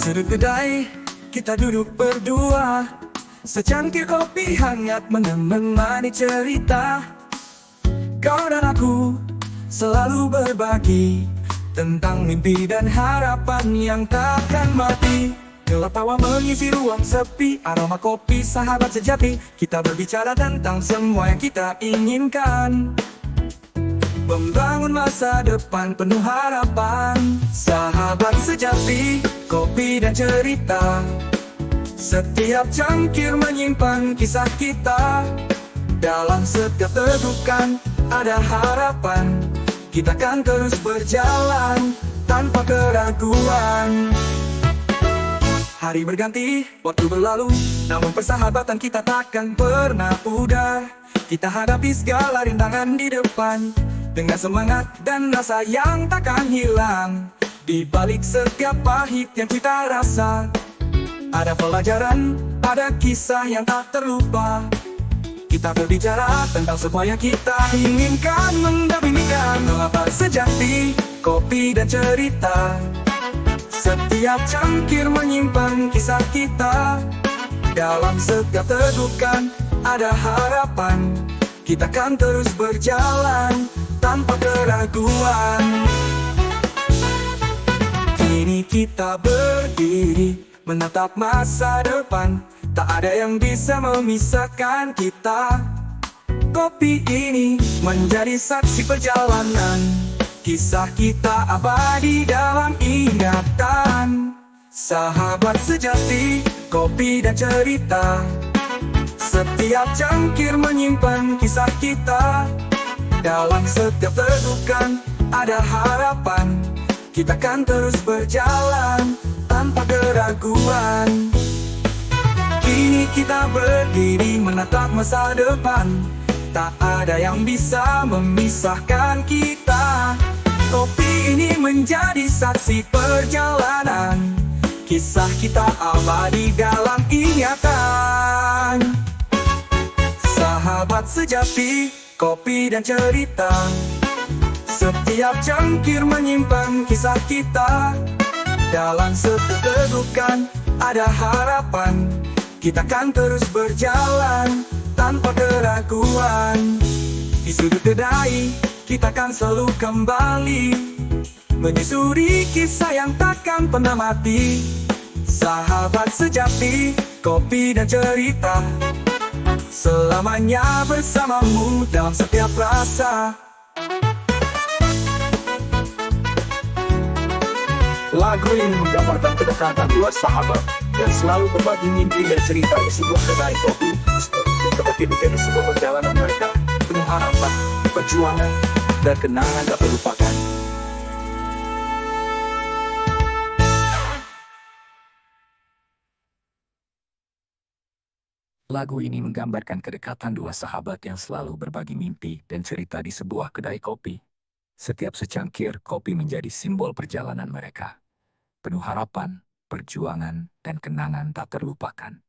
sudut kedai, kita duduk berdua. Secangkir kopi hangat menemani cerita. Kau dan aku selalu berbagi tentang mimpi dan harapan yang takkan mati. Gelap tawa mengisi ruang sepi, aroma kopi sahabat sejati. Kita berbicara tentang semua yang kita inginkan, membangun masa depan penuh harapan. Sahabat sejati, kopi dan cerita. Setiap cangkir menyimpan kisah kita. Dalam setiap tegukan ada harapan. Kita kan terus berjalan tanpa keraguan. Hari berganti, waktu berlalu, namun persahabatan kita takkan pernah pudar. Kita hadapi segala rintangan di depan dengan semangat dan rasa yang takkan hilang. Di balik setiap pahit yang kita rasa, ada pelajaran, ada kisah yang tak terlupa. Kita berbicara tentang semua yang kita inginkan, mendampingikan sahabat sejati, kopi dan cerita. Setiap cangkir menyimpan kisah kita. Dalam setiap tegukan ada harapan. Kita kan terus berjalan tanpa keraguan. Kini kita berdiri menatap masa depan. Tak ada yang bisa memisahkan kita. Kopi ini menjadi saksi perjalanan. Kisah kita abadi dalam ingatan. Sahabat sejati, kopi dan cerita. Setiap cangkir menyimpan kisah kita. Dalam setiap tegukan ada harapan. Kita kan terus berjalan tanpa keraguan. Kini kita berdiri menatap masa depan. Tak ada yang bisa memisahkan kita. Kopi ini menjadi saksi perjalanan. Kisah kita abadi dalam ingatan. Sahabat sejati, kopi dan cerita. Setiap cangkir menyimpan kisah kita. Dalam setiap tegukan ada harapan. Kita kan terus berjalan tanpa keraguan. Di sudut kedai, kita kan selalu kembali menyusuri kisah yang takkan pernah mati. Sahabat sejati, kopi dan cerita. Selamanya bersamamu dalam setiap rasa. Lagu ini menggambarkan kedekatan dua sahabat yang selalu berbagi mimpi dan cerita di sebuah kedai kopi. Seperti menjadi sebuah perjalanan mereka penuh harapan, perjuangan, dan kenangan tak terlupakan. Lagu ini menggambarkan kedekatan dua sahabat yang selalu berbagi mimpi dan cerita di sebuah kedai kopi. Setiap secangkir kopi menjadi simbol perjalanan mereka, penuh harapan, perjuangan, dan kenangan tak terlupakan.